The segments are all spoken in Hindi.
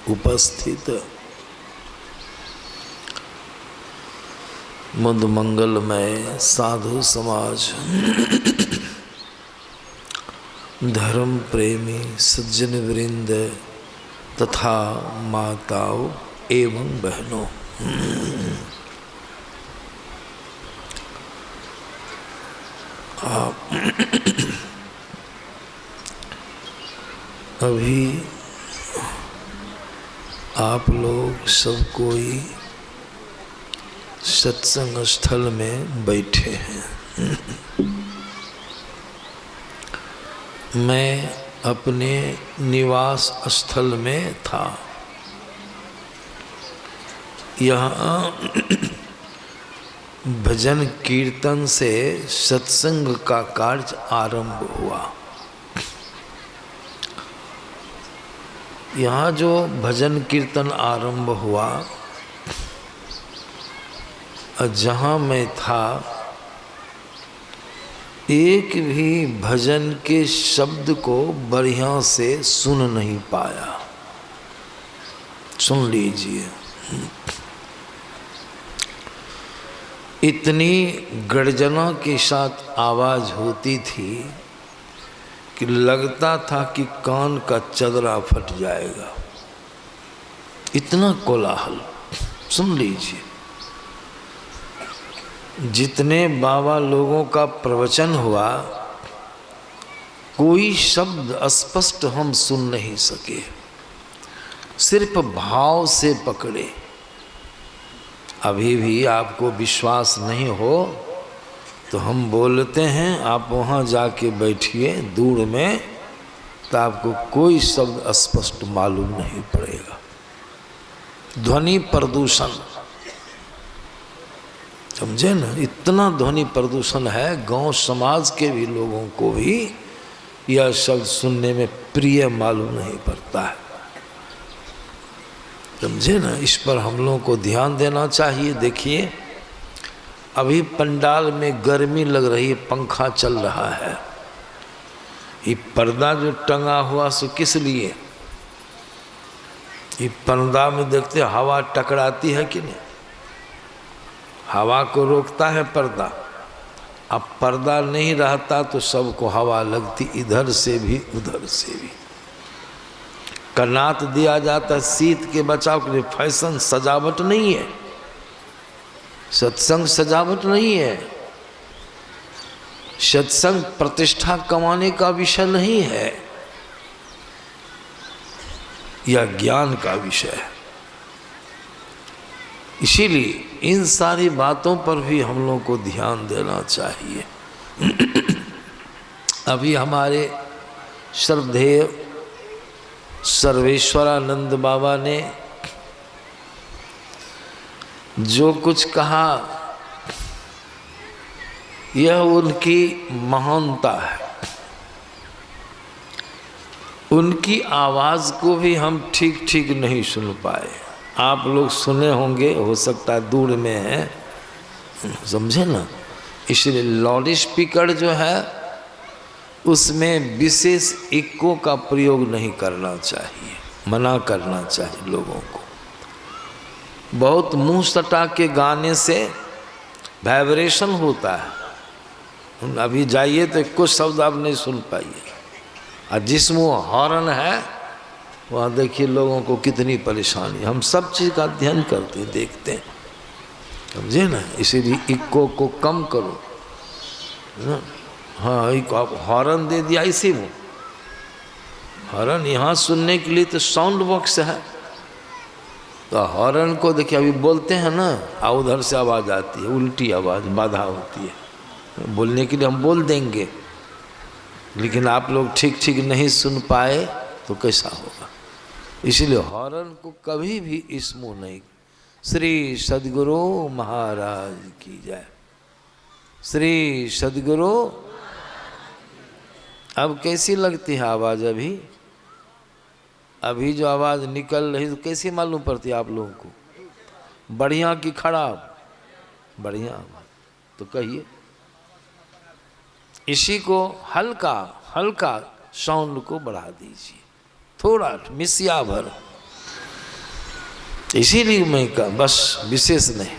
उपस्थित मुद मंगलमय साधु समाज, धर्म प्रेमी सज्जन वृंद तथा माताओं एवं बहनों, अभी आप लोग सब कोई सत्संग स्थल में बैठे हैं। मैं अपने निवास स्थल में था। यहाँ भजन कीर्तन से सत्संग का कार्य आरंभ हुआ। यहाँ जो भजन कीर्तन आरंभ हुआ, जहाँ मैं था, एक भी भजन के शब्द को बढ़िया से सुन नहीं पाया। सुन लीजिए, इतनी गर्जना के साथ आवाज होती थी कि लगता था कि कान का चदरा फट जाएगा, इतना कोलाहल। सुन लीजिए, जितने बाबा लोगों का प्रवचन हुआ, कोई शब्द स्पष्ट हम सुन नहीं सके, सिर्फ भाव से पकड़े। अभी भी आपको विश्वास नहीं हो तो हम बोलते हैं, आप वहाँ जाके बैठिए दूर में, तो आपको कोई शब्द स्पष्ट मालूम नहीं पड़ेगा। ध्वनि प्रदूषण, समझे ना, इतना ध्वनि प्रदूषण है, गांव समाज के भी लोगों को भी यह शब्द सुनने में प्रिय मालूम नहीं पड़ता है। समझे ना, इस पर हम लोगों को ध्यान देना चाहिए। देखिए, अभी पंडाल में गर्मी लग रही है, पंखा चल रहा है, ये पर्दा जो टंगा हुआ सो किस लिए? ये पर्दा में देखते हवा टकराती है कि नहीं, हवा को रोकता है पर्दा। अब पर्दा नहीं रहता तो सबको हवा लगती, इधर से भी उधर से भी। कनात दिया जाता है शीत के बचाव के लिए। फैशन सजावट नहीं है, सत्संग सजावट नहीं है, सत्संग प्रतिष्ठा कमाने का विषय नहीं है, यह ज्ञान का विषय है। इसीलिए इन सारी बातों पर भी हम लोगों को ध्यान देना चाहिए। अभी हमारे श्रद्धेय सर्वेश्वरानंद बाबा ने जो कुछ कहा, यह उनकी महानता है। उनकी आवाज़ को भी हम ठीक ठीक नहीं सुन पाए। आप लोग सुने होंगे, हो सकता है दूर में है, समझे ना। इसलिए लाउड स्पीकर जो है उसमें विशेष इको का प्रयोग नहीं करना चाहिए, मना करना चाहिए लोगों को। बहुत मुंह सटा के गाने से वाइब्रेशन होता है। अभी जाइए तो कुछ शब्द आप नहीं सुन पाइए, और जिसमें वो हॉर्न है वहाँ देखिए लोगों को कितनी परेशानी। हम सब चीज़ का अध्ययन करते हैं, देखते हैं, समझे ना। इसीलिए इको को कम करो ना। हाँ, एक आप हॉर्न दे दिया, इसी में हॉर्न यहाँ सुनने के लिए तो साउंड बॉक्स है, तो हॉर्न को देखिए। अभी बोलते हैं ना, उधर से आवाज़ आती है, उल्टी आवाज़, बाधा होती है। बोलने के लिए हम बोल देंगे, लेकिन आप लोग ठीक ठीक नहीं सुन पाए तो कैसा होगा। इसलिए हॉर्न को कभी भी स्मो नहीं। श्री सद्गुरु महाराज की जय। श्री सद्गुरु। अब कैसी लगती है आवाज़? अभी जो आवाज़ निकल रही तो कैसी मालूम पड़ती है आप लोगों को? बढ़िया कि खराब? बढ़िया आवाज़ तो कहिए। इसी को हल्का हल्का साउंड को बढ़ा दीजिए, थोड़ा मिसिया भर। इसीलिए मैं कहा बस विशेष नहीं।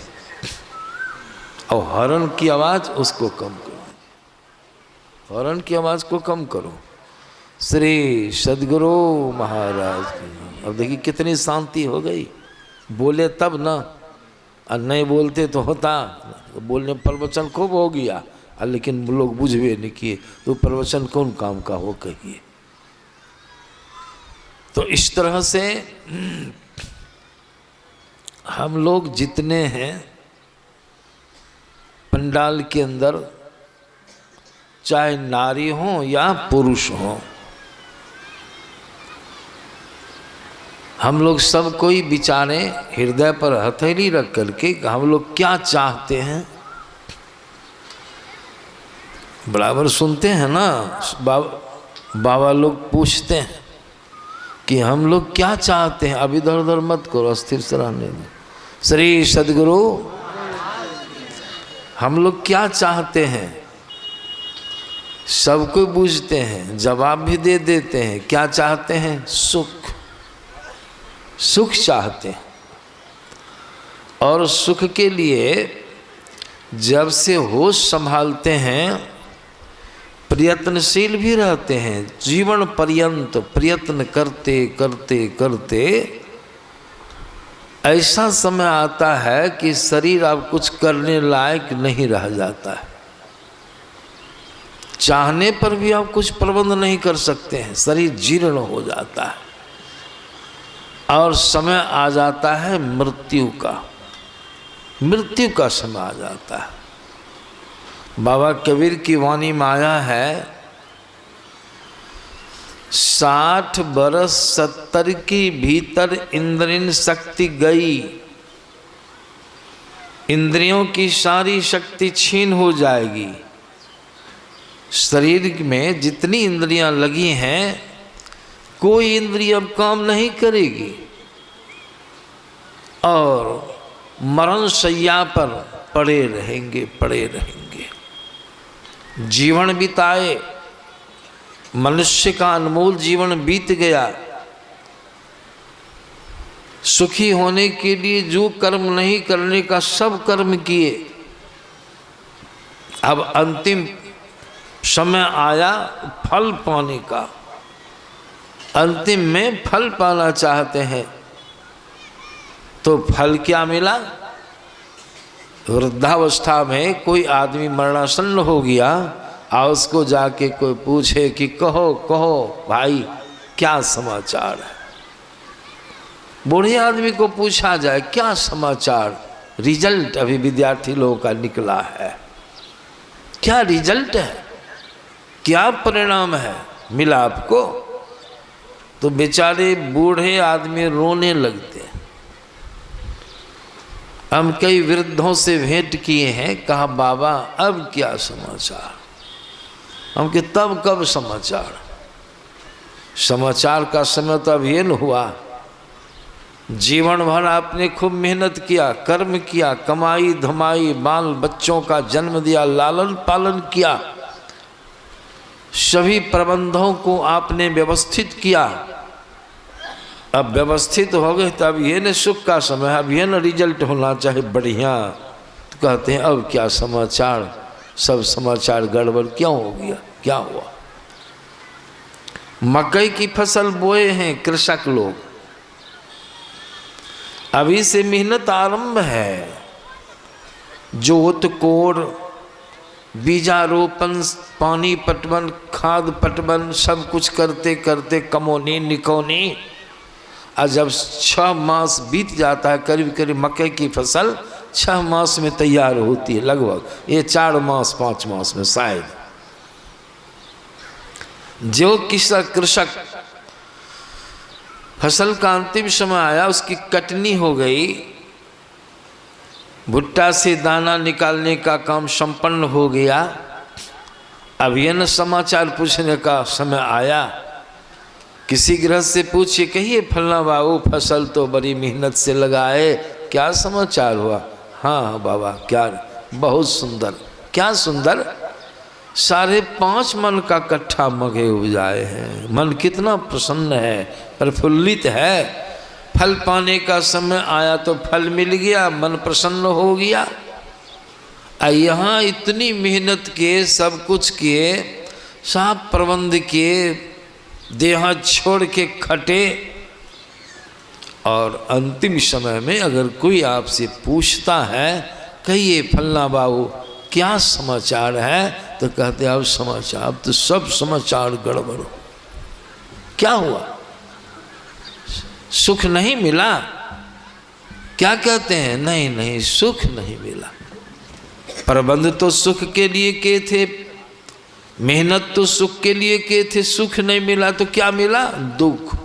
और हॉर्न की आवाज़ उसको कम करो, हॉर्न की आवाज़ को कम करो। श्री सद्गुरु महाराज की। अब देखिए कितनी शांति हो गई। बोले तब ना, और नहीं बोलते तो होता। बोलने प्रवचन खूब हो गया, लेकिन लोग बुझवे नहीं किए, तो प्रवचन कौन काम का हो कहिए। तो इस तरह से हम लोग जितने हैं पंडाल के अंदर, चाहे नारी हो या पुरुष हो, हम लोग सब कोई विचारे हृदय पर हथेली रख करके हम लोग क्या चाहते हैं। बराबर सुनते हैं ना, बाबा लोग पूछते हैं कि हम लोग क्या चाहते हैं। अब इधर उधर मत करो, अस्थिर से रहने में। श्री सद्गुरु हम लोग क्या चाहते हैं, सबको पूछते हैं, जवाब भी दे देते हैं। क्या चाहते हैं? सुख, सुख चाहते हैं। और सुख के लिए जब से होश संभालते हैं प्रयत्नशील भी रहते हैं। जीवन पर्यंत प्रयत्न करते करते करते ऐसा समय आता है कि शरीर अब कुछ करने लायक नहीं रह जाता है। चाहने पर भी आप कुछ प्रबंध नहीं कर सकते हैं, शरीर जीर्ण हो जाता है और समय आ जाता है मृत्यु का। मृत्यु का समय आ जाता है। बाबा कबीर की वाणी में आया है 60 बरस 70 की भीतर इंद्रियन शक्ति गई। इंद्रियों की सारी शक्ति छीन हो जाएगी। शरीर में जितनी इंद्रियां लगी हैं कोई इंद्रिय अब काम नहीं करेगी और मरण शैया पर पड़े रहेंगे, पड़े रहेंगे। जीवन बिताए, मनुष्य का अनमोल जीवन बीत गया। सुखी होने के लिए जो कर्म नहीं करने का सब कर्म किए। अब अंतिम समय आया फल पाने का। अंतिम में फल पाना चाहते हैं तो फल क्या मिला? वृद्धावस्था में कोई आदमी मरणासन्न हो गया और उसको जाके कोई पूछे कि कहो कहो भाई क्या समाचार है। बूढ़े आदमी को पूछा जाए क्या समाचार, रिजल्ट अभी विद्यार्थी लोगों का निकला है, क्या रिजल्ट है, क्या परिणाम है मिला आपको, तो बेचारे बूढ़े आदमी रोने लगते हैं। हम कई वृद्धों से भेंट किए हैं, कहा बाबा अब क्या समाचार। हम कि तब कब समाचार, समाचार का समय तो अब ये न हुआ। जीवन भर आपने खूब मेहनत किया, कर्म किया, कमाई धमाई, बाल बच्चों का जन्म दिया, लालन पालन किया, सभी प्रबंधों को आपने व्यवस्थित किया। अब व्यवस्थित हो गए तो अब ये न सुख का समय, अब ये न रिजल्ट होना चाहिए बढ़िया। तो कहते हैं अब क्या समाचार, सब समाचार गड़बड़ क्यों हो गया, क्या हुआ। मकई की फसल बोए हैं कृषक लोग, अभी से मेहनत आरंभ है। जोत कोड़, बीजारोपण, पानी पटवन, खाद पटवन, सब कुछ करते करते कमौनी निकौनी, और जब 6 मास बीत जाता है, करीब करीब मकई की फसल 6 मास में तैयार होती है, लगभग ये 4 मास 5 मास में शायद। जो कृषक फसल का अंतिम समय आया, उसकी कटनी हो गई, भुट्टा से दाना निकालने का काम संपन्न हो गया। अब ये न समाचार पूछने का समय आया, किसी गृहस्थ से पूछिए, कहिए फलना बाबू फसल तो बड़ी मेहनत से लगाए, क्या समाचार हुआ। हाँ बाबा क्या, बहुत सुंदर। क्या सुंदर? 5.5 मन का कट्ठा मगे उपजाए हैं। मन कितना प्रसन्न है, प्रफुल्लित है। फल पाने का समय आया तो फल मिल गया, मन प्रसन्न हो गया। यहाँ इतनी मेहनत किए, सब कुछ किए, सब प्रबंध किए, देह छोड़ के खटे, और अंतिम समय में अगर कोई आपसे पूछता है कहिए फलना बाबू क्या समाचार है, तो कहते अब समाचार, अब तो सब समाचार गड़बड़ हो। क्या हुआ? सुख नहीं मिला? क्या कहते हैं? नहीं नहीं, सुख नहीं मिला। प्रबंध तो सुख के लिए किए थे, मेहनत तो सुख के लिए किए थे, सुख नहीं मिला तो क्या मिला? दुख।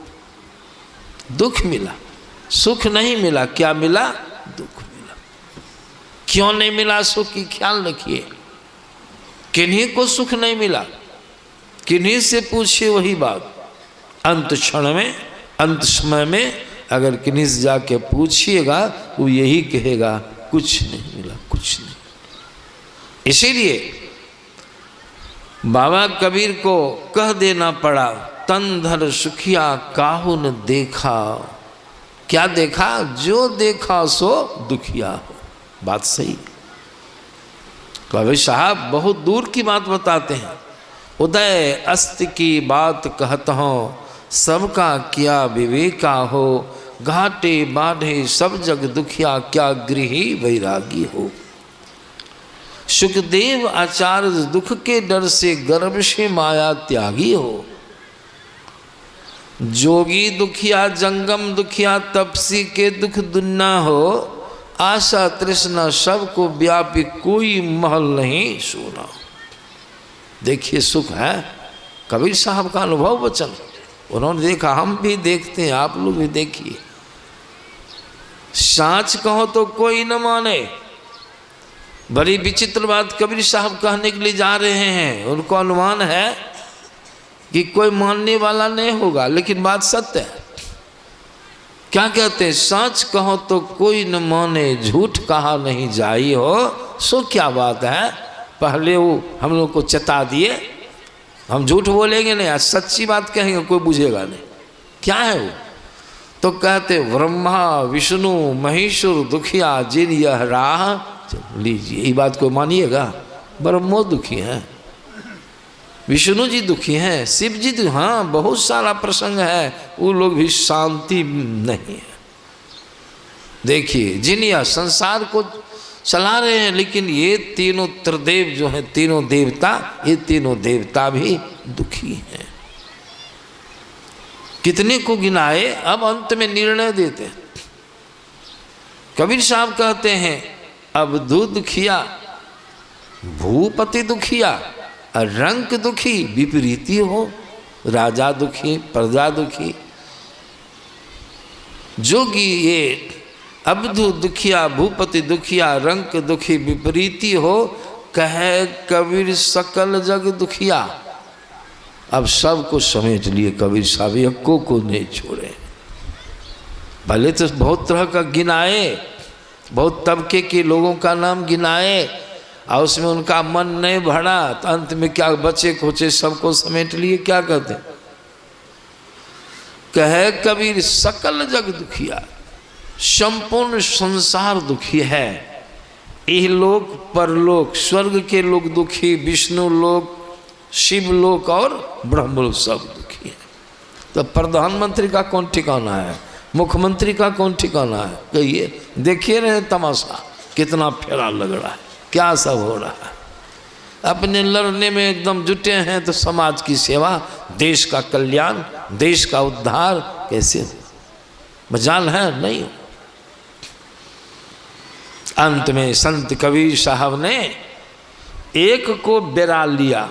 दुख मिला, सुख नहीं मिला। क्या मिला? दुख मिला। क्यों नहीं मिला सुख की ख्याल रखिए। किन्हीं को सुख नहीं मिला, किन्हीं से पूछिए वही बात। अंत क्षण में, अंत समय में अगर किन्हीं से जाके पूछिएगा वो यही कहेगा कुछ नहीं मिला, कुछ नहीं। इसीलिए बाबा कबीर को कह देना पड़ा, तन धर सुखिया काहू न देखा। क्या देखा? जो देखा सो दुखिया हो। बात सही। कबीर साहब बहुत दूर की बात बताते हैं। उदय अस्त की बात कहता हूँ, सबका क्या विवेका हो। घाटे बाढ़े सब जग दुखिया, क्या गृही वैरागी हो। सुखदेव आचार्य दुख के डर से गर्भ से माया त्यागी हो। जोगी दुखिया जंगम दुखिया, तपसी के दुख दुन्ना हो। आशा तृष्णा सबको व्यापी, कोई महल नहीं सोना। देखिए सुख है कबीर साहब का अनुभव वचन, उन्होंने देखा, हम भी देखते हैं, आप लोग भी देखिए। साच कहो तो कोई न माने। बड़ी विचित्र बात कबीर साहब कहने के लिए जा रहे हैं। उनको अनुमान है कि कोई मानने वाला नहीं होगा, लेकिन बात सत्य है। क्या कहते हैं? सच कहो तो कोई न माने, झूठ कहा नहीं जाई हो। सो क्या बात है? पहले वो हम लोग को चेता दिए, हम झूठ बोलेंगे नहीं, आज सच्ची बात कहेंगे, कोई बुझेगा नहीं। क्या है वो? तो कहते ब्रह्मा विष्णु महेश्वर दुखिया, जिन यह राह लीजिए। ये बात को मानिएगा? ब्रह्मो दुखी हैं, विष्णु जी दुखी हैं, शिव जी तो हाँ बहुत सारा प्रसंग है, वो लोग भी शांति नहीं है। देखिए जिन यह संसार को चला रहे हैं, लेकिन ये तीनों त्रिदेव जो हैं, तीनों देवता, ये तीनों देवता भी दुखी हैं। कितने को गिनाए, अब अंत में निर्णय देते हैं। कबीर साहब कहते हैं अवधू दुखिया, भूपति दुखिया, रंक दुखी, विपरीती हो। राजा दुखी, प्रजा दुखी। जोगी ये अवधू दुखिया, भूपति दुखिया, रंक दुखी, विपरीती हो। कहे कबीर सकल जग दुखिया। अब सबको समेट लिए कबीर साहब, यक्को को नहीं छोड़े। भले तो बहुत तरह का गिनाए, बहुत तबके के लोगों का नाम गिनाए, और उसमें उनका मन नहीं भरा, तो अंत में क्या बचे खोचे सबको समेट लिए। क्या कहते? कहे कबीर सकल जग दुखिया, संपूर्ण संसार दुखी है। यह लोक परलोक, स्वर्ग के लोग दुखी, विष्णु लोक, शिव लोक और ब्रह्म लोक सब दुखी है। तो प्रधानमंत्री का कौन ठिकाना है? मुख्यमंत्री का कौन ठिकाना है? कहिए। देखिए रहे तमाशा, कितना फेरा लग रहा है, क्या सब हो रहा है। अपने लड़ने में एकदम जुटे हैं, तो समाज की सेवा, देश का कल्याण, देश का उद्धार कैसे हो? मजाल है नहीं। अंत में संत कबीर साहब ने एक को बेरा लिया,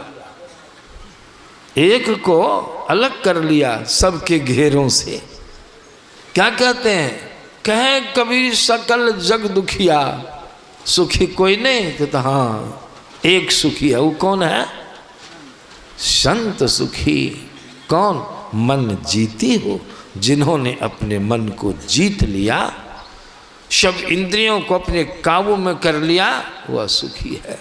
एक को अलग कर लिया सबके घेरों से। क्या कहते हैं? कहे कबीर सकल जग दुखिया, सुखी कोई नहीं। तो हाँ एक सुखी है। वो कौन है? संत सुखी। कौन? मन जीती हो, जिन्होंने अपने मन को जीत लिया, सब इंद्रियों को अपने काबू में कर लिया, वह सुखी है।